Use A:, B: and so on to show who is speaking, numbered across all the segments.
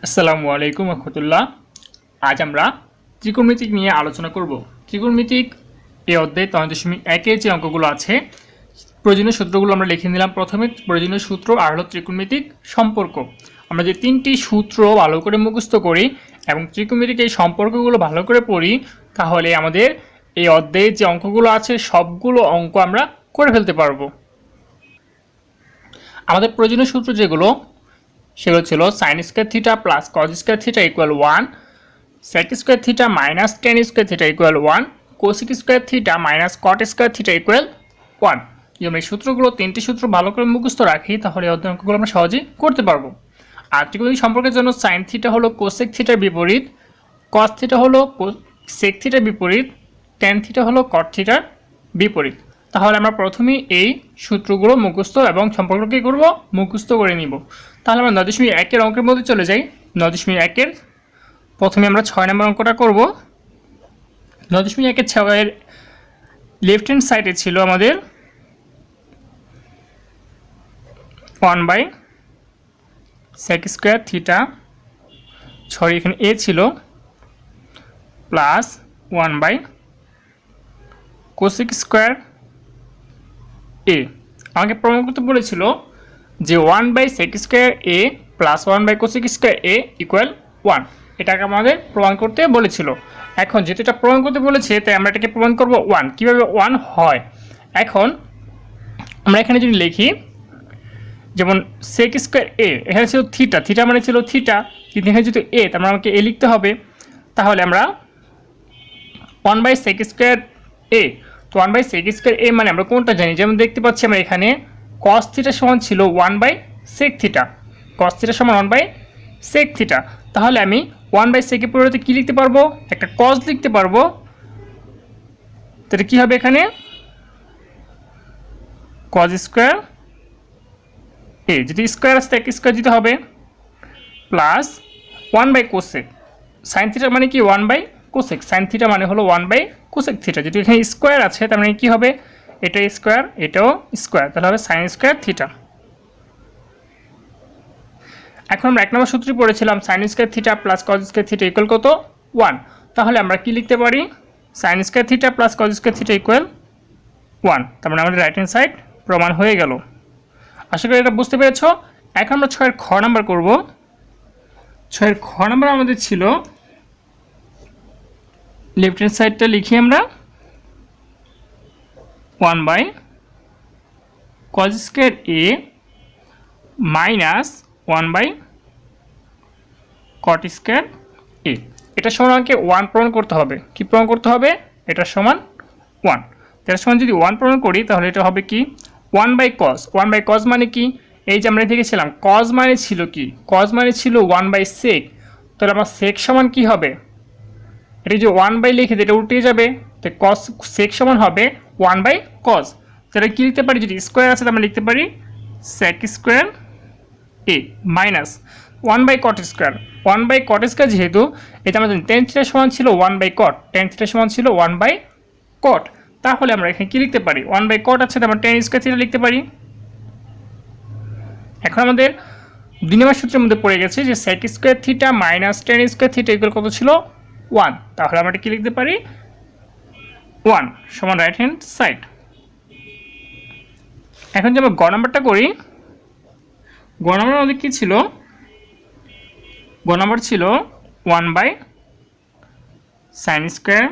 A: আসসালামু আলাইকুম রহমতুল্লাহ। আজ আমরা ত্রিকোণমিতিক নিয়ে আলোচনা করব। ত্রিকোণমিতিক এই অধ্যায়ে ৩.১-এর যে অঙ্কগুলো আছে, প্রয়োজনীয় সূত্রগুলো আমরা লিখে নিলাম। প্রথমে প্রয়োজনীয় সূত্র আর হলো ত্রিকোণমিতিক সম্পর্ক। আমরা যে তিনটি সূত্র ভালো করে মুখস্থ করি এবং ত্রিকোণমিতিক এই সম্পর্কগুলো ভালো করে পড়ি, তাহলে আমাদের এই অধ্যায়ে যে অঙ্কগুলো আছে সবগুলো অঙ্ক আমরা করে ফেলতে পারবো। আমাদের প্রয়োজনীয় সূত্র যেগুলো সেগুলো ছিল sine square theta plus cos square theta equal 1, sec square theta minus tan square theta equal 1, cosec square theta minus cot square theta equal 1। যদি আমরা এই সূত্রগুলো তিনটি সূত্র ভালো করে মুখস্থ রাখি তাহলে এই অঙ্কগুলো আমরা সহজেই করতে পারবো। আর ত্রিকোণমিতিক সম্পর্কের জন্য সাইন থিটা হলো কোসেক থিটার বিপরীত, কস থিটা হলো সেক থিটার বিপরীত, টেন থিটা হলো কট থিটার বিপরীত। তাহলে আমরা প্রথমেই এই সূত্রগুলো মুখস্থ এবং সম্পর্ক কী করবো, মুখস্থ করে নিব। তাহলে আমরা ৯.১-এর অঙ্কের মধ্যে চলে যাই। ৯.১-এর প্রথমে আমরা ৬ নম্বর অঙ্কটা করব। ৯.১-এর ৬-এর লেফট হ্যান্ড সাইডে ছিল আমাদের 1 by sec square theta, sorry এখানে এ ছিল, plus 1 by cosec square A. আমাকে প্রমাণ করতে বলেছিল যে 1 by sec square A plus 1 by cosec square A equal 1, এটাকে আমাদের প্রমাণ করতে বলেছিল। এখন যেহেতু এটা প্রমাণ করতে বলেছে তাই আমরা এটাকে প্রমাণ করব 1। কীভাবে 1 হয়, এখন আমরা এখানে যদি লিখি, যেমন সেক স্কোয়ার এ এখানে ছিল থিটা, থিটা মানে ছিল থিটা, কিন্তু এখানে যেহেতু এ তার মানে আমাকে এ লিখতে হবে। তাহলে আমরা 1 বাই সেক স্কোয়ার এ, তো 1 বাই সেক স্কোয়ার এ মানে আমরা কোনটা জানি, যেমন দেখতে পাচ্ছি আমরা এখানে কস থিটা সমান ছিল 1 by sec theta, cos theta সমান 1 বাই সেক থিটা। তাহলে আমি 1 বাই সেকের পরিবর্তে কী লিখতে পারবো, একটা কস লিখতে পারবো। তাহলে কী হবে, এখানে কজ স্কোয়ার এ, যদি স্কোয়ার আসতে এক স্কোয়ার দিতে হবে, plus 1 by cosec, sine theta মানে কি 1 বাই কোসেক, সাইন থিটা মানে হলো 1 বাই কোসেক থিটা। যদি এখানে স্কোয়ার আছে তার মানে কী হবে, এটা স্কোয়ার এটাও স্কোয়ার, তাহলে হবে সাইন স্কোয়ার থিটা। এখন আমরা 1 নম্বর সূত্রটি পড়েছিলাম, sine square theta plus cos square theta equal কত, 1। তাহলে আমরা কি লিখতে পারি, sign square theta plus cos square theta equal 1। তার মানে আমাদের রাইট হ্যান্ড সাইড প্রমাণ হয়ে গেল। আশা করি এটা বুঝতে পেরেছ। এখন আমরা 6-এর খ নাম্বার করব। 6-এর খ নাম্বার আমাদের ছিল, লেফট হ্যান্ড সাইডটা লিখি আমরা 1 by cos square A minus 1 by cot square A. এটা সমান আমাকে 1 প্রমাণ করতে হবে। কি প্রমাণ করতে হবে, এটা সমান 1। এটার সমান যদি 1 প্রমাণ করি তাহলে এটা হবে কি 1 বাই কজ। 1 বাই কজ মানে কি, এই যে আমরা দেখেছিলাম কজ মানে ছিল কি, কজ মানে ছিল 1 বাই সেক। তাহলে আমার সেক সমান কি হবে, এটা যে 1 বাই লিখে এটা উল্টে যাবে, তো কজ সেক সমান হবে 1 বাই কজ। তাহলে কী লিখতে পারি, যদি স্কোয়ার আছে তাহলে আমরা লিখতে পারি sec square A minus 1 by cot square. 1 by cot square যেহেতু এটা আমরা জানি টেন থিটা সমান ছিল 1 বাই কট, টেন থিটা সমান ছিল 1 বাই কট। তাহলে আমরা এখানে কী লিখতে পারি, 1 বাই কট আছে, আমরা টেন স্কোয়ার থিটা লিখতে পারি। এখন আমাদের 2 নম্বর সূত্রের মধ্যে পড়ে গেছে যে sec square theta minus tan square theta equal কত ছিল 1। তাহলে আমরা কি লিখতে পারি 1 সমান রাইট হ্যান্ড সাইড। এখন যে আমরা গ নাম্বারটা করি, গ নাম্বার আমাদের কী ছিল, গ নাম্বার ছিল 1 by sine square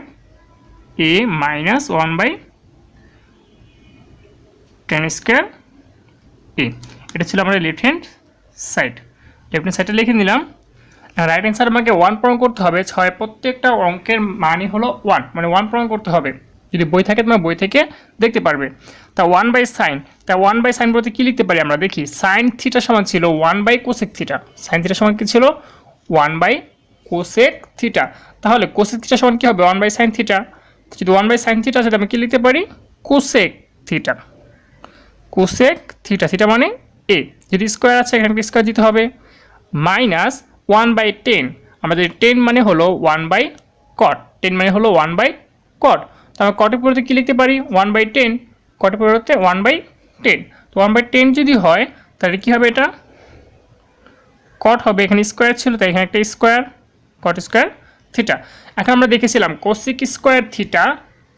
A: A minus 1 by tan square A. এটা ছিল আমাদের left hand side. Left hand সাইডটা লিখে নিলাম। রাইট হ্যান্ড সাইড আমাকে 1 প্রমাণ করতে হবে। 6 প্রত্যেকটা অঙ্কের মানই হলো 1, মানে 1 প্রমাণ করতে হবে। যদি বই থাকে তোমার বই থেকে দেখতে পারবে। তা 1 বাই সাইন, তা 1 বাই সাইন বলতে কী লিখতে পারি আমরা দেখি, সাইন থিটা সমান ছিল 1 by cosec theta, sine theta সমান কী ছিল 1 বাই কোসেক থিটা। তাহলে কোসেক থিটা সমান কী হবে 1 বাই সাইন থিটা। যদি 1 বাই সাইন থিটা আছে তাহলে আমি কী লিখতে পারি cosec theta, cosec theta, theta মানে এ। যদি স্কোয়ার আছে এখানে স্কোয়ার দিতে হবে, মাইনাস 1 বাই টেন, আমাদের 10 মানে হলো 1 বাই কট, 10 মানে হলো 1 বাই কট। তো আমরা কটের পরিবর্তে কী লিখতে পারি 1 বাই 10, কটের পরিবর্তে 1 বাই 10। তো 1 বাই 10 যদি হয় তাহলে কী হবে, এটা কট হবে, এখানে স্কোয়ার ছিল তাই এখানে একটা স্কোয়ার, কট স্কোয়ার থিটা। এখন আমরা দেখেছিলাম কোসেক স্কোয়ার থিটা,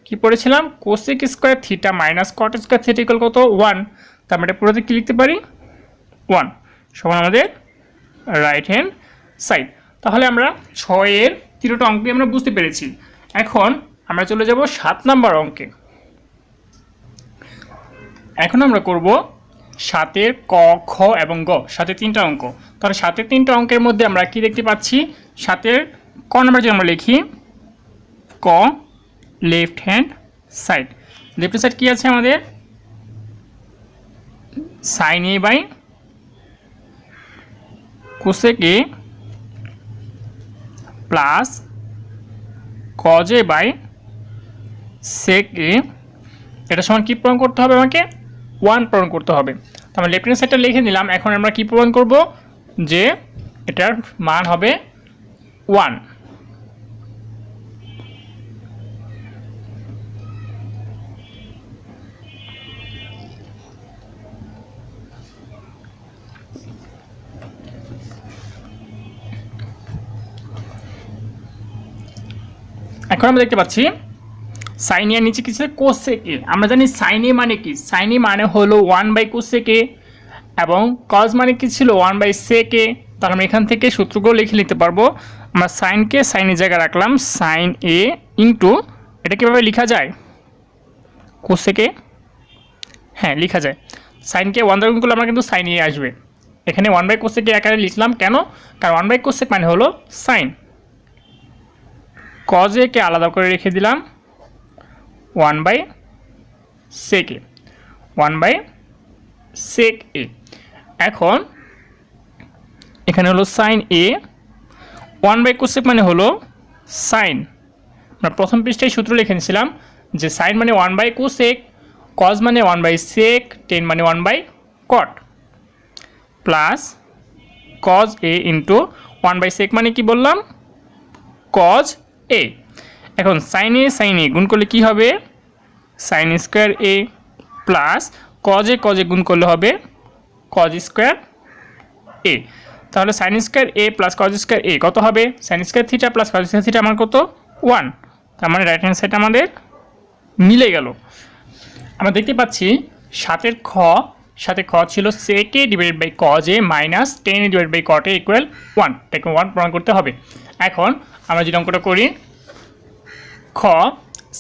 A: কি পড়েছিলাম, cosec square theta minus cot square theta equal কত 1, তার মানে পুরোতে কি লিখতে পারি 1 সমান আমাদের রাইট হ্যান্ড সাইড। তাহলে আমরা 6-এর 3টা অঙ্কই আমরা বুঝতে পেরেছি। এখন আমরা চলে যাব 7 নাম্বার অঙ্কে। এখন আমরা করব 7-এর ক, খ এবং গ, 7-এর 3টা অঙ্ক। তাহলে 7-এর 3টা অঙ্কের মধ্যে আমরা কি দেখতে পাচ্ছি, 7-এর ক নাম্বার যদি আমরা লিখি, ক left hand side, left hand side কী আছে আমাদের, sine A by cosec A plus cos A by sec A, এটা সমান কী প্রমাণ করতে হবে, আমাকে 1 প্রমাণ করতে হবে। তো আমরা লেফট হ্যান্ড সাইডটা লিখে নিলাম। এখন আমরা কী প্রমাণ করব, যে এটার মান হবে 1। এখন আমরা দেখতে পাচ্ছি সাইন এর নিচে কিছু কোসেক এ। আমরা জানি সাইন এ মানে কি, সাইন এ মানে হলো 1/কোসেক এ এবং কজ মানে কি ছিল 1/সেক এ। তাহলে আমরা এখান থেকে সূত্রগুলো লিখে নিতে পারবো। আমরা সাইনকে সাইনের জায়গায় রাখলাম, সাইন এ ইন্টু, এটা কীভাবে লেখা যায়, কোসেক এ, হ্যাঁ লেখা যায়, সাইনকে 1 দ্বারা গুণ করলে আমরা কিন্তু সাইন এ আসবে। এখানে 1/কোসেক এ আকারে লিখলাম কেন, কারণ 1/কোসেক মানে হলো সাইন। কজ এ কে আলাদা করে রেখে দিলাম 1/সেক এ, 1/সেক এ। এখন এখানে হলো সাইন এ, 1/কোসেক মানে হলো সাইন। আমরা প্রথম পৃষ্ঠায় সূত্র লিখে নিয়েছিলাম যে সাইন মানে 1/কোসেক, কজ মানে 1/সেক, টেন মানে 1/কট, প্লাস কজ এ ইন্টু 1/সেক মানে কি বললাম, কজ এ। এখন সাইন এ গুণ করলে কি হবে, sign square A, plus cos এ গুণ করলে হবে কজ স্কোয়ার এ। তাহলে sign square A plus cos square এ কত হবে, sign square theta plus cos square theta আমার কত 1। তার মানে রাইট হ্যান্ড সাইড আমাদের মিলে গেল। আমরা দেখতে পাচ্ছি 7-এর খ, সাথে খ ছিল sec A divided by cos A minus tan A divide by cot A equal 1, এটাকে 1 প্রমাণ করতে হবে। এখন আমরা যদি অঙ্কটা করি, খ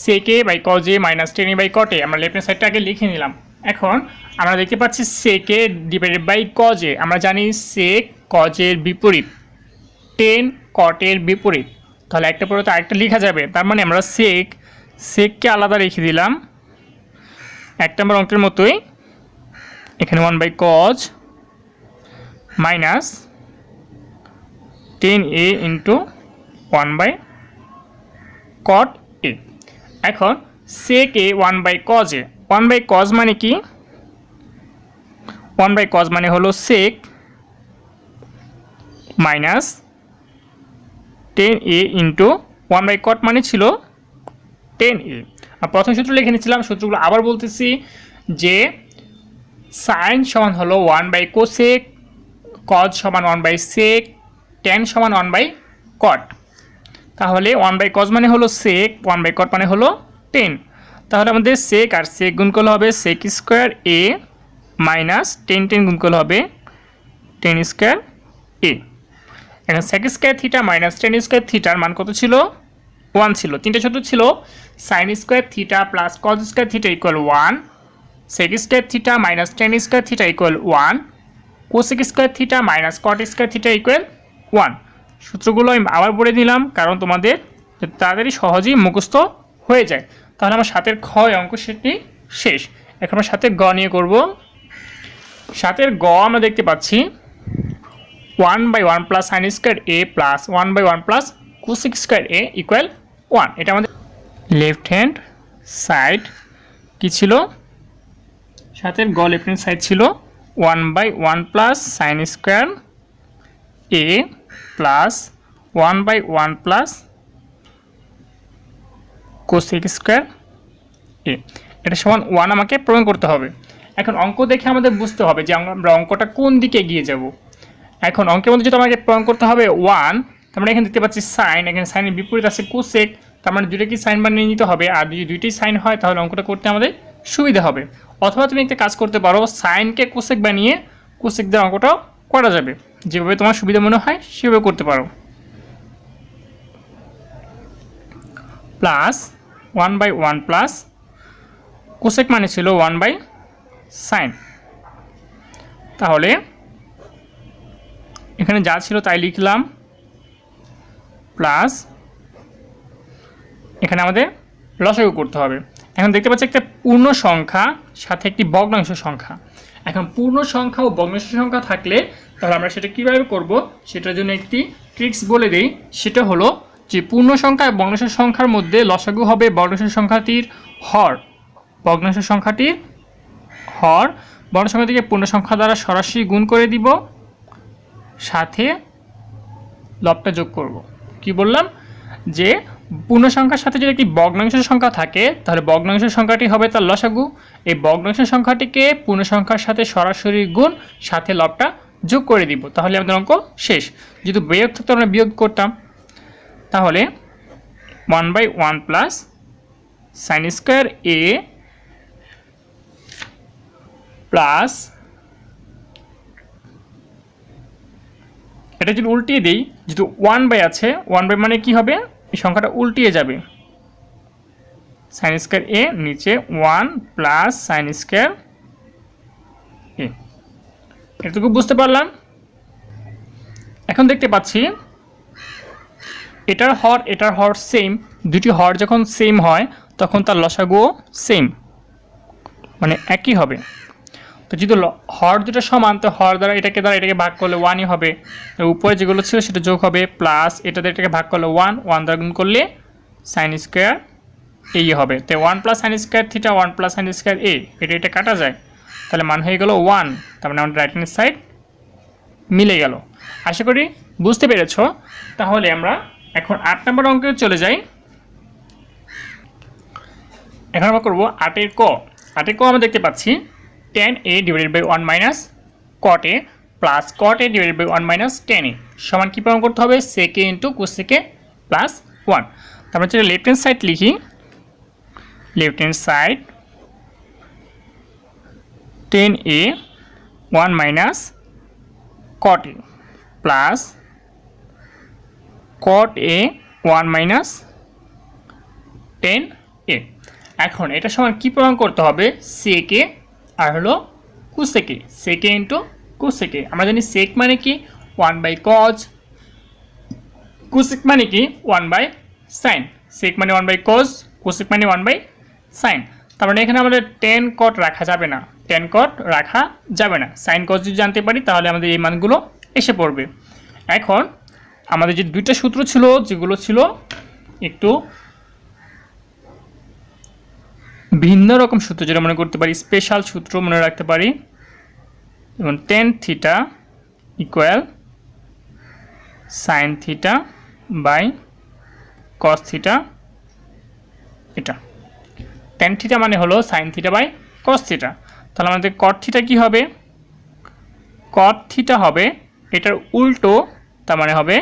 A: sec A by cos A minus tan A by cot A, আমরা লেফট হ্যান্ড সাইডটা আগে লিখে নিলাম। এখন আমরা দেখতে পাচ্ছি সেক A divided by cos A, আমরা জানি সেক কজের বিপরীত, টেন কটের বিপরীত, তাহলে একটা পরে তো আরেকটা লেখা যাবে। তার মানে আমরা সেককে আলাদা রেখে দিলাম 1 নম্বর অঙ্কের মতোই, এখানে 1/কজ মাইনাস 10a ইন্টু 1/কট এ। এখন সেক এ 1/কজ এ, 1/কজ মানে কি, 1/কজ মানে হলো সেক মাইনাস 10a ইন্টু 1/কট মানে ছিল 10a। আর প্রথম সূত্র লিখে নিচ্ছিলাম, সূত্রগুলো আবার বলতেছি যে সাইন সমান হলো 1/কোসেক, কজ সমান 1/সেক, টেন সমান 1/কট। তাহলে 1/কজ মানে হলো সেক, 1/কট মানে হলো 10। তাহলে আমাদের সেক আর সেক গুণ করলে হবে সেক স্কোয়ার এ মাইনাস 10 গুণ করলে হবে 10 স্কোয়ার এ। এখন sec square theta minus 10 square থিটার মান কত ছিল, 1 ছিল। 3টে সূত্র ছিল, sine square theta plus cos square theta equal 1, sec square theta minus 10 square theta equal 1, cosec square theta minus cot square theta equal 1। সূত্রগুলো আমি আবার পড়ে দিলাম কারণ তোমাদের তাড়াতাড়ি সহজেই মুখস্থ হয়ে যায়। তাহলে আমার 7-এর খ অঙ্ক সেটি শেষ। এখন আমরা 7-এর গ নিয়ে করব। 7-এর গ আমরা দেখতে পাচ্ছি 1/1 plus sine square A plus 1/1 plus cosec square A equal 1। এটা আমাদের লেফট হ্যান্ড সাইড কি ছিল, 7-এর গ লেফট হ্যান্ড সাইড ছিল 1/1 plus sine square A plus 1/1 plus cosec square A, এটা সমান 1 আমাকে প্রমাণ করতে হবে। এখন অঙ্ক দেখে আমাদের বুঝতে হবে যে আমরা অঙ্কটা কোন দিকে এগিয়ে যাব। এখন অঙ্কের মধ্যে যেটা আমাকে প্রমাণ করতে হবে 1, তার মানে এখানে দেখতে পাচ্ছি সাইন, এখানে সাইনের বিপরীত আছে কোসেক, তার মানে দুইটা কি সাইন বানিয়ে নিতে হবে, আর যদি দুইটাই সাইন হয় তাহলে অঙ্কটা করতে আমাদের সুবিধা হবে। অথবা তুমি একটা কাজ করতে পারো, সাইনকে কোসেক বানিয়ে কোসেক দিয়ে অঙ্কটাও করা যাবে, যেভাবে তোমার সুবিধা মনে হয় সেভাবে করতে পারো। প্লাস 1/1 প্লাস কোসেক মানে ছিল 1/sin, তাহলে এখানে যা ছিল তাই লিখলাম, প্লাস এখানে আমাদের লসাগু করতে হবে। এখন দেখতে পাচ্ছি একটা পূর্ণ সংখ্যা সাথে একটি ভগ্নাংশ সংখ্যা। এখন পূর্ণ সংখ্যা ও ভগ্নাংশ সংখ্যা থাকলে তাহলে আমরা সেটা কীভাবে করব সেটার জন্য একটি ট্রিক্স বলে দিই। সেটা হলো যে পূর্ণ সংখ্যা এবং ভগ্নাংশ সংখ্যার মধ্যে লসাগু হবে ভগ্নাংশ সংখ্যাটির হর, ভগ্নাংশ সংখ্যাটির হর, ভগ্নাংশ সংখ্যাটিকে পূর্ণ সংখ্যা দ্বারা সরাসরি গুণ করে দিব, সাথে লবটা যোগ করব। কি বললাম যে পূর্ণ সংখ্যার সাথে যদি একটি ভগ্নাংশ সংখ্যা থাকে তাহলে ভগ্নাংশ সংখ্যাটি হবে তার লসাগু, এই ভগ্নাংশ সংখ্যাটিকে পূর্ণ সংখ্যার সাথে সরাসরি গুণ সাথে লবটা যোগ করে দিব, তাহলে আমাদের অঙ্ক শেষ। যদি বিয়োগ থাকতো আমরা বিয়োগ করতাম, তাহলে 1/1 plus sine square A plus, এটা যদি উল্টিয়ে দিই, যেহেতু 1/, আছে 1/, মানে কি হবে এই সংখ্যাটা উল্টিয়ে যাবে, সাইন স্কোয়ার এ নিচে 1 প্লাস সাইন স্কোয়ার এ। এটুকু বুঝতে পারলাম। এখন দেখতে পাচ্ছি এটার হর সেম, দুটি হর যখন সেম হয় তখন তার লসাগুও সেম, মানে একই হবে। তো যেহেতু হর দুটো সমান, তো হর দ্বারা এটাকে ভাগ করলে 1ই হবে, উপরে যেগুলো ছিল সেটা যোগ হবে, প্লাস এটাকে ভাগ করলে 1 দ্বারা গুণ করলে সাইন স্কোয়ার এই হবে। তো 1 plus sine square theta 1 plus sine square A, এটা কাটা যায়, তাহলে মান হয়ে গেল 1, তার মানে আমাদের রাইট হ্যান্ড সাইড মিলে গেল। আশা করি বুঝতে পেরেছ। তাহলে আমরা এখন 8 নম্বর অঙ্কে চলে যাই। এখন আমরা করবো 8-এর ক। 8-এর ক আমরা দেখতে পাচ্ছি tan a ডিভাইডেড বাই 1 মাইনাস cot a প্লাস cot a ডিভাইডেড বাই 1 মাইনাস tan a সমান কী প্রমাণ করতে হবে, sec a into cosec a প্লাস 1। তারপরে যদি লেফট হ্যান্ড সাইড লিখি, left hand side tan a 1 মাইনাস cot a প্লাস cot a 1 মাইনাস tan a। এখন এটা সমান কী প্রমাণ করতে হবে, sec a আর হলো cosec a, sec a into cosec a। আমরা জানি sec মানে কি 1/cos, cosec মানে কি 1/sin, sec মানে 1/cos, cosec মানে 1/sin। তার মানে এখানে আমাদের tan cot রাখা যাবে না, tan cot রাখা যাবে না, sin cos যদি জানতে পারি তাহলে আমাদের এই মানগুলো এসে পড়বে। এখন আমাদের যে দুইটা সূত্র ছিল যেগুলো ছিল একটু ভিন্ন রকম সূত্র, যেটা মনে করতে পারি স্পেশাল সূত্র মনে রাখতে পারি, যেমন tan theta equal sine theta by cos theta. এটা tan থিটা মানে হলো sine theta by cos theta, তাহলে আমাদের কট থিটা কী হবে, কট থিটা হবে এটার উল্টো, তার মানে হবে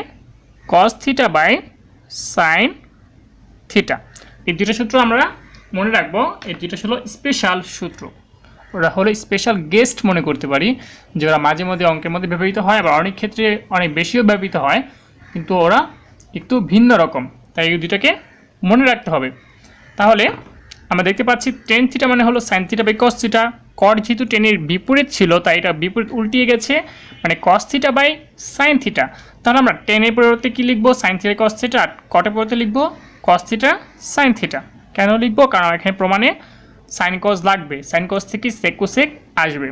A: cos theta by sine theta. এই দুটো সূত্র আমরা মনে রাখবো, এই দুটো হলো স্পেশাল সূত্র, ওরা হলো স্পেশাল গেস্ট মনে করতে পারি, যে ওরা মাঝে মধ্যে অঙ্কের মধ্যে ব্যবহৃত হয়, আবার অনেক ক্ষেত্রে অনেক বেশিও ব্যবহৃত হয়, কিন্তু ওরা একটু ভিন্ন রকম, তাই এই দুটাকে মনে রাখতে হবে। তাহলে আমরা দেখতে পাচ্ছি tan থিটা মানে হলো sine theta by cos theta, cot যেহেতু টেনের বিপরীত ছিল তাই এটা বিপরীত উল্টিয়ে গেছে, মানে cos theta by sine theta. তাহলে আমরা টেনের পরিবর্তে কী লিখবো, সাইন থিটা কস থিটা, আর কটের পরিবর্তে লিখবো কস থিটা সাইন থিটা। কেন লিখবো, কারণ এখানে প্রমাণে সাইন কস লাগবে, সাইন কস থেকে সেক কোসেক আসবে।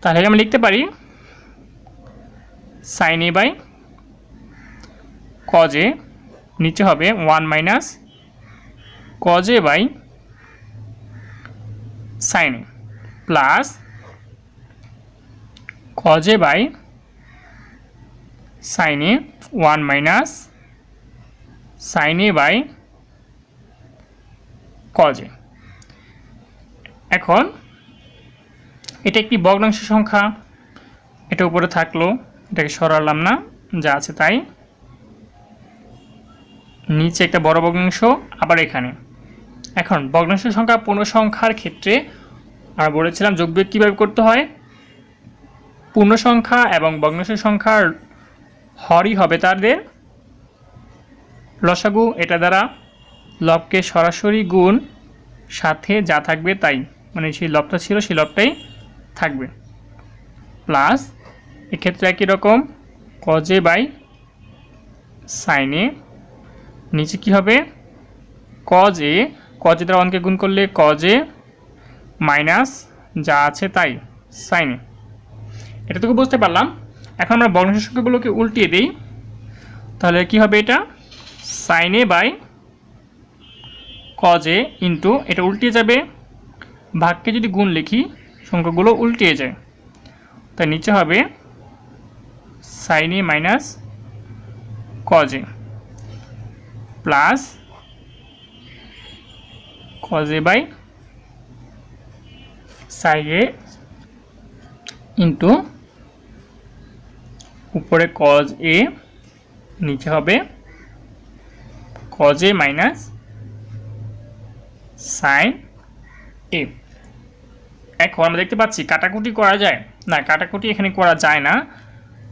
A: তাহলে আমরা লিখতে পারি sine A by cos A, নিচে হবে 1 minus cos A by sine A plus cos A by sine A 1 minus sine A by cos A. এখন এটা একটি ভগ্নাংশ সংখ্যা, এটা উপরে থাকলো, এটাকে সরালাম না, যা আছে তাই। নিচে একটা বড় ভগ্নাংশ, আবার এখানে। এখন ভগ্নাংশ সংখ্যা পূর্ণ সংখ্যার ক্ষেত্রে আমরা বলেছিলাম যোগবিয়োগ কীভাবে করতে হয়। পূর্ণ সংখ্যা এবং ভগ্নাংশ সংখ্যার হরই হবে তাদের লসাগু। এটা দ্বারা লবকে সরাসরি গুণ, সাথে যা থাকবে তাই, মানে সেই লবটা ছিল সেই লবটাই থাকবে, প্লাস এক্ষেত্রে একই রকম cos a by sin a। নিচে কী হবে, cos a দ্বারা 1কে গুণ করলে cos a মাইনাস যা আছে তাই sin a। এটা তোকে বুঝতে পারলাম। এখন আমরা ভগ্নাংশ সংখ্যাগুলোকে উল্টিয়ে দিই, তাহলে কি হবে, এটা sin a by cos a into, এটা উল্টিয়ে যাবে, ভাগকে যদি গুণ লিখি সংখ্যাগুলো উল্টিয়ে যায়, তাই নিচে হবে sin a minus cos a plus cos a by sin a into উপরে cos a, নিচে হবে cos a মাইনাস sin a। এখন আমরা দেখতে পাচ্ছি কাটাকুটি করা যায় না, কাটাকুটি এখানে করা যায় না,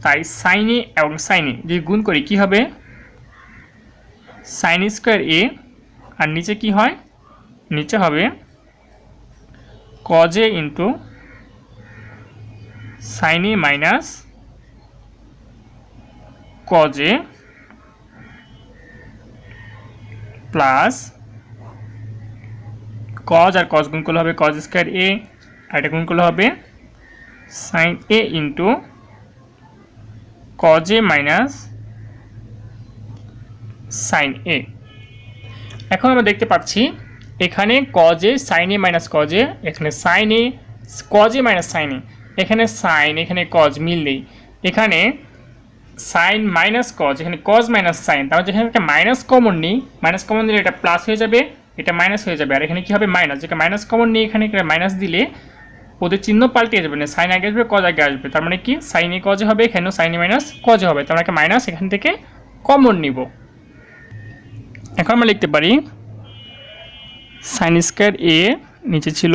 A: তাই sin a এবং sin a যদি গুণ করি কি হবে, sin স্কয়ার a, আর নিচে কি হয়, নিচে হবে cos a into sin a minus cos a plus cos আর cos গুণ করলে হবে cos স্কয়ার a, আর এটা গুণ করলে হবে sin a into cos a মাইনাস sin a। এখন আমরা দেখতে পাচ্ছি এখানে cos a sin a minus cos a, এখানে sin a cos a মাইনাস sin a, এখানে sin এখানে cos মিল নেই, এখানে sin মাইনাস cos, এখানে cos মাইনাস sin, তাহলে যেখানে একটা মাইনাস কমন নিই, মাইনাস কমন দিলে এটা প্লাস হয়ে যাবে, এটা মাইনাস হয়ে যাবে, আর এখানে কি হবে মাইনাস, যেটা মাইনাস কমন নিয়ে এখানে মাইনাস দিলে ওদের চিহ্ন পাল্টে যাবে না, সাইন আগে আসবে cos আগে আসবে, তার মানে কি sin a cos হবে, এখানেও sin a মাইনাস cos হবে, তার মানে একটা মাইনাস এখান থেকে কমন নিব। এখন আমরা লিখতে পারি sin স্কয়ার a, নিচে ছিল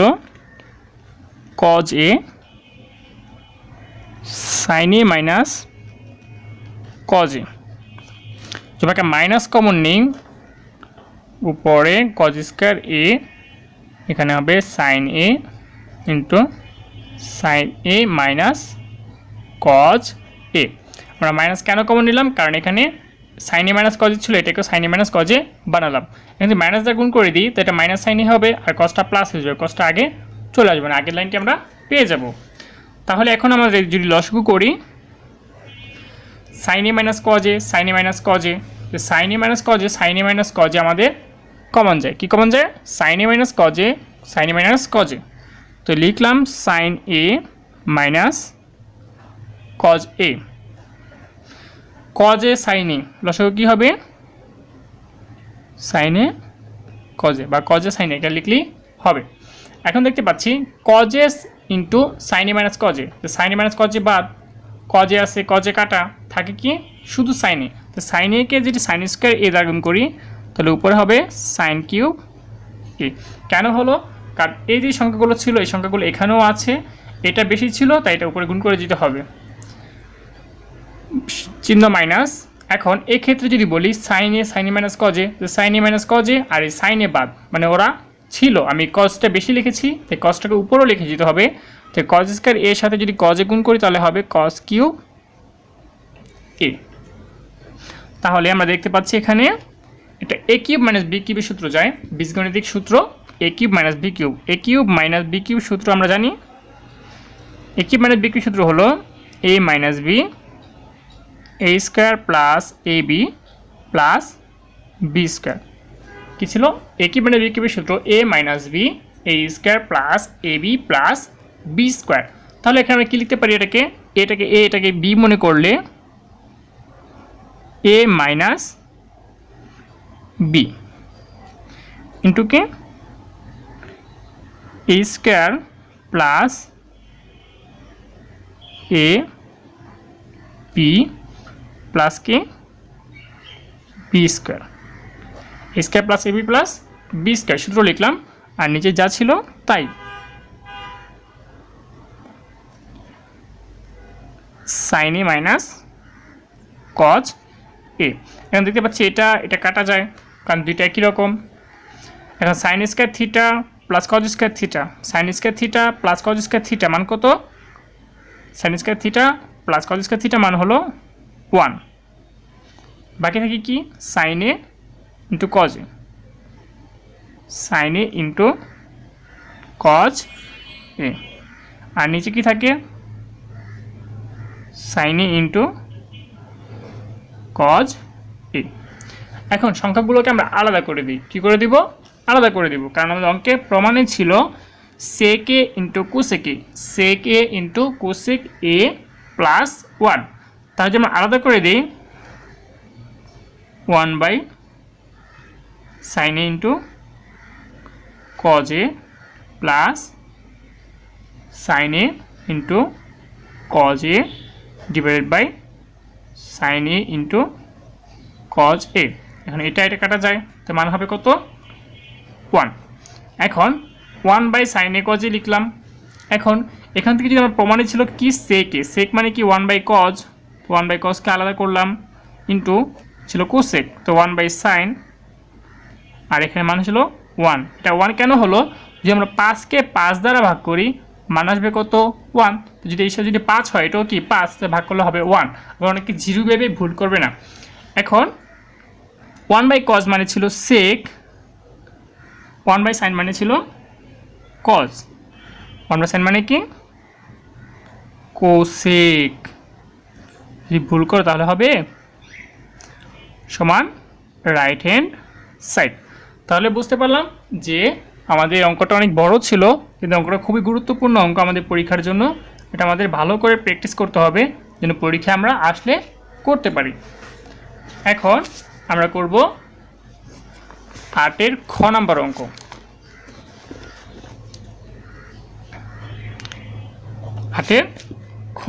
A: cos a sin a minus cos a, যখন একটা মাইনাস কমন নেই উপরে cos স্কয়ার a, এখানে হবে sin a into sin a minus cos a। আমরা মাইনাস কেন কমন নিলাম, কারণ এখানে sin a মাইনাস cos ছিল, এটাকেও sin a minus cos a বানালাম, এখানে মাইনাস দ্বারা গুণ করে দিই তো এটা মাইনাস sin a হবে, আর cosটা প্লাস হয়ে যাবে, cosটা আগে চলে আসবে না, আগের লাইনটি আমরা পেয়ে যাব। তাহলে এখন আমরা যদি লসাগু করি sin a minus cos a sin a minus cos a, তো sin a minus cos a sin a minus cos a আমাদের কমন যায়, কি কমন যায়, sin a minus cos a sin a minus cos a, তো লিখলাম sin a minus cos a, cos a sin a লসাগু কি হবে sin a cos a বা cos a sin a, এটা লিখলেই হবে। এখন দেখতে পাচ্ছি cos a into sin a minus cos a, তো sin a minus cos a বাদ cos a আছে, cos a কাটা থাকে কি শুধু sin a, তো sin a কে যদি sin স্কয়ার a দ্বারা গুণ করি তাহলে উপরে হবে sin কিউব a। কেন হলো, কারণ এই যে সংখ্যাগুলো ছিল এই সংখ্যাগুলো এখানেও আছে, এটা বেশি ছিল তাই এটা উপরে গুণ করে দিতে হবে, চিহ্ন মাইনাস। এখন এই ক্ষেত্রে যদি বলি sin a sin a minus cos a, তো sin a minus cos a আর এই sin a বাদ, মানে ওরা ছিল, আমি cosটা বেশি লিখেছি তাই cosটাকে উপরেও লিখে দিতে হবে, তো cos স্কয়ার a এর সাথে যদি cos a গুণ করি তাহলে হবে cos কিউব a। তাহলে আমরা দেখতে পাচ্ছি এখানে এটা a কিউব মাইনাস b কিউবের সূত্র যায়, বীজগণিতিক সূত্র a cube minus b cube, a cube minus b cube সূত্র আমরা জানি, a cube minus b cube সূত্র হলো a minus b a square plus ab plus b square, কি ছিল a কিউব মাইনাস b কিউবের সূত্র a minus b a square plus ab plus b square. তাহলে এখানে আমরা কি লিখতে পারি, এটাকে a এটাকে b মনে করলে a মাইনাস b ইন্টু কে a square plus a B plus কি B square, A square plus AB plus B square সূত্র লিখলাম, আর নিচে যা ছিল তাই। Sine A minus cos A, এখন দেখতে পাচ্ছি এটা এটা কাটা যায় কারণ দুইটা একই রকম। এখন sine square theta plus cos square theta, sine square theta plus cos square theta মান কত? Sine square theta plus cos square theta মান হলো 1। বাকি থাকে কি sine A into cos A, sine A into cos A, আর নিচে কি থাকে sine A into cos A. এখন সংখ্যাগুলোকে আমরা আলাদা করে দিই। কী করে দিব? আলাদা করে দিব, কারণ আমাদের অঙ্কে প্রমাণে ছিল sec A into cosec A, sec A into cosec A plus 1। তাহলে যদি আমরা আলাদা করে দিই 1 by sine A into cos A plus sine A into cos A divided by sine A into cos A. এখন এটা এটা কাটা যায়, তো মান হবে কত? 1। এখন 1 by sine A cos A লিখলাম। এখন এখান থেকে যদি আমার প্রমাণে ছিল কি সেক এ, সেক মানে কি 1 বাই কজ, 1 বাই কজকে আলাদা করলাম, ইন্টু ছিল কোসেক, তো 1 বাই সাইন, আর এখানে মান ছিল 1। এটা 1 কেন হলো? যদি আমরা 5কে 5 দ্বারা ভাগ করি মান আসবে কত? 1। তো যদি এইসব যদি 5 হয় এটাও কি 5 ভাগ করলে হবে 1। আবার অনেকে জিরো ভেবে ভুল করবে না। এখন 1 বাই কজ মানে ছিল সেক, 1 বাই সাইন মানে ছিল কজ, 1 বাই সাইন মানে কি কোসেক। যদি ভুল করো তাহলে হবে সমান রাইট হ্যান্ড সাইড। তাহলে বুঝতে পারলাম যে আমাদের অঙ্কটা অনেক বড় ছিল, কিন্তু অঙ্কটা খুবই গুরুত্বপূর্ণ অঙ্ক আমাদের পরীক্ষার জন্য। এটা আমাদের ভালো করে প্র্যাকটিস করতে হবে যেন পরীক্ষা আমরা আসলে করতে পারি। এখন আমরা করব 8-এর খ নাম্বার অঙ্ক। 8-এর খ,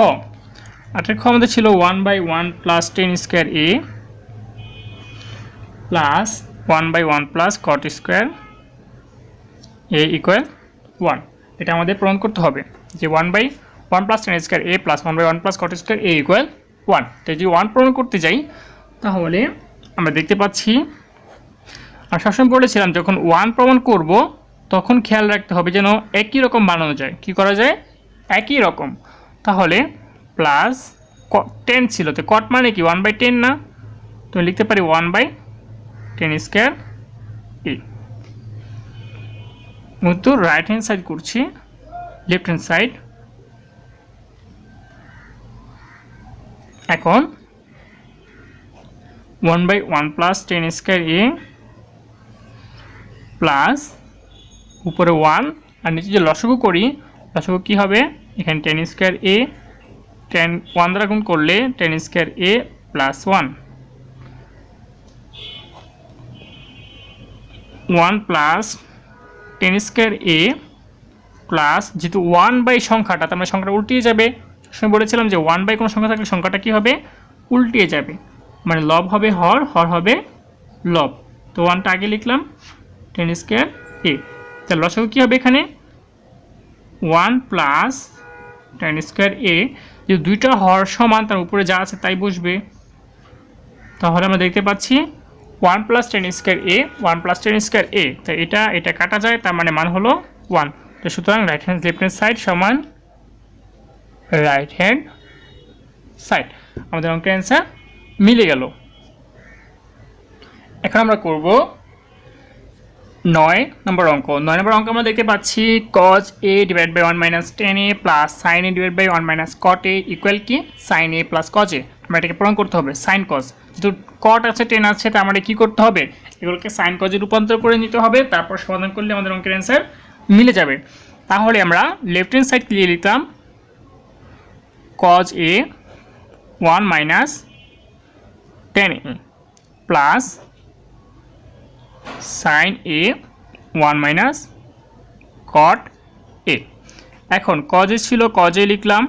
A: 8-এর খ আমাদের ছিল 1 by 1 plus tan square A plus 1 by 1 plus cot square A equal 1। এটা আমাদের প্রমাণ করতে হবে যে 1 by 1 plus tan square A plus 1 by 1 plus cot square A equal 1। তো যদি 1 প্রমাণ করতে যাই তাহলে আমরা দেখতে পাচ্ছি, আমি সবসময় বলেছিলাম যখন 1 প্রমাণ করব তখন খেয়াল রাখতে হবে যেন একই রকম বানানো যায়। কি করা যায়? একই রকম। তাহলে প্লাস 10 ছিল, তো কট মানে কি 1 বাই 10 না, তো লিখতে পারি 1 বাই 10 স্কোয়ার এ। তো রাইট হ্যান্ড সাইড করছি, লেফট হ্যান্ড সাইড। এখন 1 by 1 plus 10 square A plus উপরে 1 আর নিচে যে লসাগু করি, লসাগু কী হবে? এখানে 10 স্কোয়ার এ, 10 1 দ্বারা গুণ করলে 10 square A plus 1, 1 plus 10 square A plus, যেহেতু 1 বাই সংখ্যাটা তার মানে সংখ্যাটা উল্টিয়ে যাবে। আমি বলেছিলাম যে 1 বাই কোনো সংখ্যা থাকলে সংখ্যাটা কী হবে? উল্টিয়ে যাবে, মানে লব হবে হর, হর হবে লব। তো 1টা আগে লিখলাম 10 স্কোয়ার এ, তাহলে লসাগু কী হবে এখানে? 1 প্লাস 10 স্কোয়ার এ, যে দুইটা হর সমান তার উপরে যা আছে তাই বসবে। তাহলে আমরা দেখতে পাচ্ছি 1 plus 10 square A, 1 plus 10 square A, তো এটা এটা কাটা যায়, তার মানে মান হলো 1। তো সুতরাং right hand left hand side সমান রাইট হ্যান্ড সাইড। আমাদের অঙ্কের অ্যান্সার মিলে গেল। এখন আমরা করব 9 নম্বর অঙ্ক। 9 নম্বর অঙ্ক আমরা দেখতে পাচ্ছি cos a divide by 1 minus tan A plus sine A divide by 1 minus cot A equal কি sine A plus cos A. আমরা এটাকে প্রমাণ করতে হবে সাইন কজ, যেহেতু কট আছে টেন আছে তার মানে কী করতে হবে? এগুলোকে সাইন কজে রূপান্তর করে নিতে হবে, তারপর সমাধান করলে আমাদের অঙ্কের অ্যান্সার মিলে যাবে। তাহলে আমরা লেফট হ্যান্ড সাইড ক্লিয়ার লিখতাম cos a 1 minus tan A plus sine A 1 minus cot A. এখন কজ এ ছিল কজ এ লিখলাম,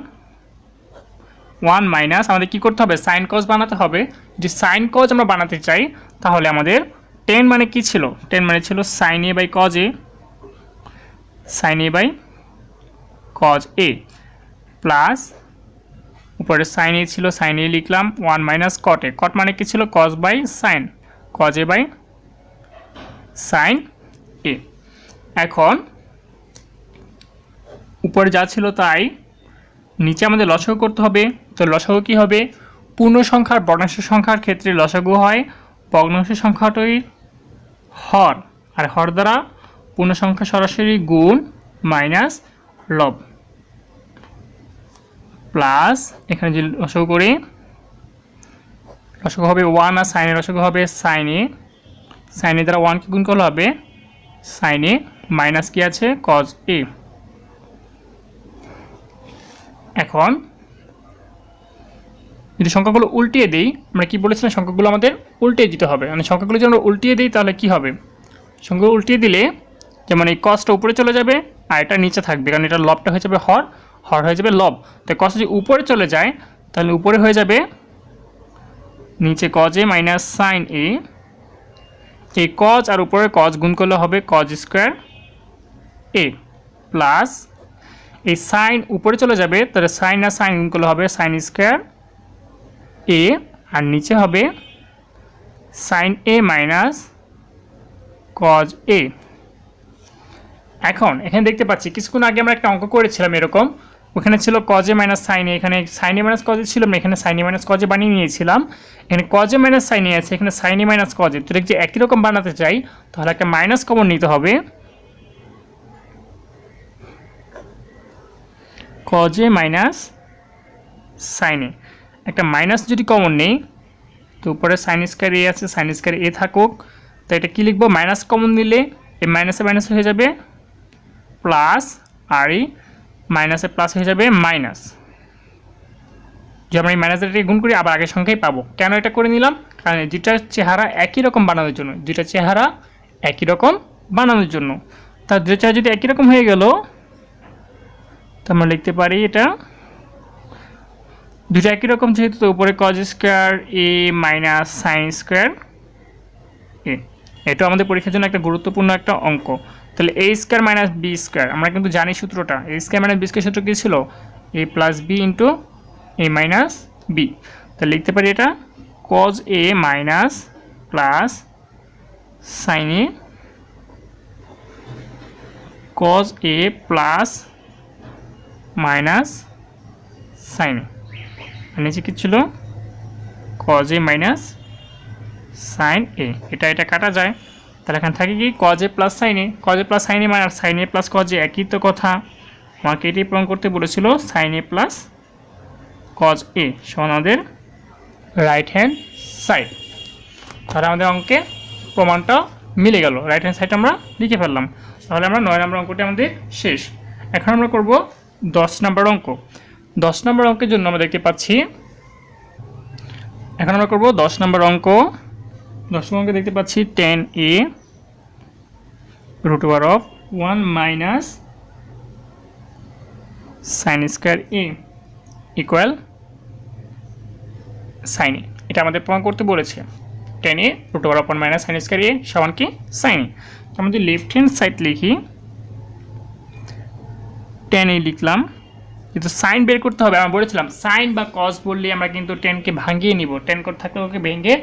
A: ওয়ান মাইনাস আমাদের কী করতে হবে, সাইন কজ বানাতে হবে। যদি সাইন কজ আমরা বানাতে চাই তাহলে আমাদের 10 মানে কী ছিল, 10 মানে ছিল sine A by cos A, sine A by cos A plus উপরে সাইন এ ছিল, সাইন এ লিখলাম, ওয়ান মাইনাস কট এ, কট মানে কী ছিল cos by sine, cos A by sine A. এখন উপরে যা ছিল তাই, নিচে আমাদের লসাগু করতে হবে। তো লসাগু কী হবে, পূর্ণ সংখ্যার ভগ্নাংশ সংখ্যার ক্ষেত্রে লসাগু হয় ভগ্নাংশ সংখ্যাটির হর, আর হর দ্বারা পূর্ণ সংখ্যা সরাসরি গুণ মাইনাস লব প্লাস এখানে যে লসাগু করি, লসাগু হবে ওয়ান আর সাইনের লসাগু হবে সাইন এ, সাইন এ দ্বারা ওয়ানকে গুণ করলে হবে সাইন এ মাইনাস কি আছে কজ এ। এখন যদি সংখ্যাগুলো উল্টিয়ে দিই, আমরা কি বলেছিলাম সংখ্যাগুলো আমাদের উল্টিয়ে দিতে হবে, মানে সংখ্যাগুলো যদি আমরা উল্টিয়ে দিই তাহলে কি হবে, সংখ্যাগুলো উল্টিয়ে দিলে যেমন এই কজটা উপরে চলে যাবে আর এটা নিচে থাকবে, কারণ এটা লবটা হয়ে যাবে হর, হর হয়ে যাবে লব। তো কজটা যদি উপরে চলে যায় তাহলে উপরে হয়ে যাবে নিচে কজ এ মাইনাস সাইন এ, এই কজ আর উপরে কজ গুণ করলে হবে কজ স্কোয়ার এ প্লাস এই সাইন উপরে চলে যাবে তাহলে সাইন আর সাইন গুণ করলে হবে সাইন স্কোয়ার এ, আর নিচে হবে sine A minus cos A. এখন এখানে দেখতে পাচ্ছি কিছুক্ষণ আগে আমরা একটা অঙ্ক করেছিলাম এরকম, ওখানে ছিল cos A minus sine A, এখানে sine A minus cos A ছিল, আমরা এখানে sine A minus cos A বানিয়ে নিয়েছিলাম। এখানে cos A minus sine A আছে, এখানে sine A minus cos A, তো যদি একই রকম বানাতে চাই তাহলে একটা মাইনাস কমন নিতে হবে, কজ এ মাইনাস সাইন এ, একটা মাইনাস যদি কমন নেই তো উপরে সাইন স্কোয়ার এ আছে, সাইন স্কোয়ার এ থাকুক, তো এটা কী লিখবো, মাইনাস কমন নিলে এই মাইনাসে মাইনাস হয়ে যাবে প্লাস, আর এই মাইনাসে প্লাস হয়ে যাবে মাইনাস। যে আমরা এই মাইনাসটাকে গুণ করি আবার আগের সংখ্যাই পাবো। কেন এটা করে নিলাম, কারণ দুইটার চেহারা একই রকম বানানোর জন্য, দুইটা চেহারা একই রকম বানানোর জন্য। তার দুই চেহারা যদি একই রকম হয়ে গেল তো আমরা লিখতে পারি এটা দুটো একই রকম যেহেতু, তো উপরে cos square A minus sine square A. এটা আমাদের পরীক্ষার জন্য একটা গুরুত্বপূর্ণ একটা অঙ্ক। তাহলে A square minus B square, আমরা কিন্তু জানি সূত্রটা, A square minus B square সূত্র কী ছিল, A plus B into A minus B. তাহলে লিখতে পারি এটা cos A minus plus sine A, cos A plus minus sine A, আর নিচে কী ছিল cos A minus sine A, এটা কাটা যায়, তাহলে এখানে থাকে কি cos A plus sine A, cos A plus sine A minus sine A plus cos A একই তো কথা, আমাকে এটাই প্রমাণ করতে বলেছিল sine A plus cos A সমান আমাদের রাইট হ্যান্ড সাইড। তাহলে আমাদের অঙ্কে প্রমাণটা মিলে গেল, রাইট হ্যান্ড সাইড আমরা লিখে ফেললাম। তাহলে আমরা 9 নম্বর অঙ্কটি আমাদের শেষ। এখন আমরা করব 10 নম্বর অঙ্ক। 10 নম্বর অঙ্কের জন্য আমরা দেখতে পাচ্ছি, এখন আমরা করব 10 নম্বর অঙ্ক। 10 নম্বর অঙ্কে দেখতে পাচ্ছি 10a root over of 1 minus sin square a equal sin a, এটা আমাদের প্রমাণ করতে বলেছে। 10a root over of 1 minus sin square a সমান কি sin a। আমরা যদি লেফট হ্যান্ড সাইড লিখি 10a লিখলাম, কিন্তু সাইন বের করতে হবে। আমরা বলেছিলাম সাইন বা কজ বললে আমরা কিন্তু 10কে ভাঙিয়ে নিব, 10 করে থাকলে ওকে ভেঙে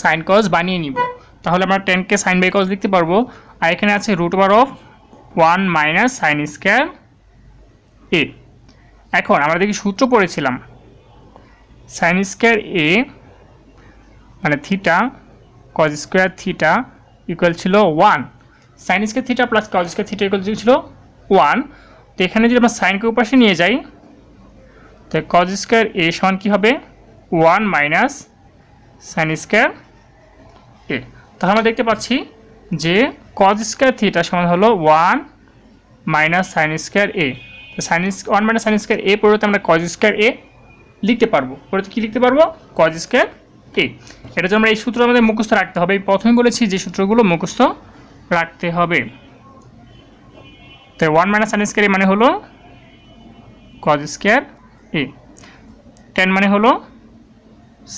A: সাইন কজ বানিয়ে নিব। তাহলে আমরা 10কে সাইন বাই কজ লিখতে পারবো। আর এখানে আছে root over of 1 minus sine square A. এখন আমরা দেখি সূত্র পড়েছিলাম সাইন স্কোয়ার এ মানে theta cos square theta equal ছিল 1, sine square theta plus cos square theta equal ছিল 1। তো এখানে যদি আমরা সাইনকে উপাশে নিয়ে যাই তো কজ স্কোয়ার এ সমান কী হবে 1 মাইনাস সাইন স্কোয়ার এ। তাহলে আমরা দেখতে পাচ্ছি যে কজ স্কোয়ার থিটা সমান হলো 1 মাইনাস সাইন স্কোয়ার এ। তো 1 মাইনাস সাইন স্কোয়ার এ পরিবর্তে আমরা কজ স্কোয়ার এ লিখতে পারবো। পরিবর্তে কী লিখতে পারবো কজ স্কোয়ার এ। এটা জন্য আমরা এই সূত্র আমাদের মুখস্থ রাখতে হবে। প্রথমে বলেছি যে সূত্রগুলো মুখস্থ রাখতে হবে। তো 1 মাইনাস সাইন স্কোয়ার এ মানে হলো কজ স্কোয়ার এ। tan মানে হলো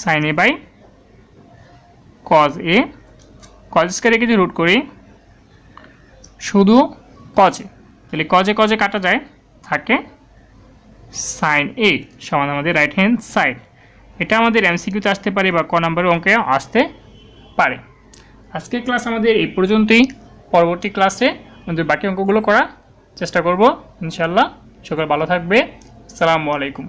A: sin a by cos a, cos স্কয়ারে যদি রুট করি শুধু cos a, তাহলে cos a কাটা যায়, থাকে sin a সমান আমাদের রাইট হ্যান্ড সাইড। এটা আমাদের এমসিকিউতে আসতে পারে বা ক নম্বরের অঙ্কে আসতে পারে। আজকের ক্লাস আমাদের এই পর্যন্তই। পরবর্তী ক্লাসে আমাদের বাকি অঙ্কগুলো করার চেষ্টা করব ইনশাআল্লাহ। সকলে ভালো থাকবে। আসসালামু আলাইকুম।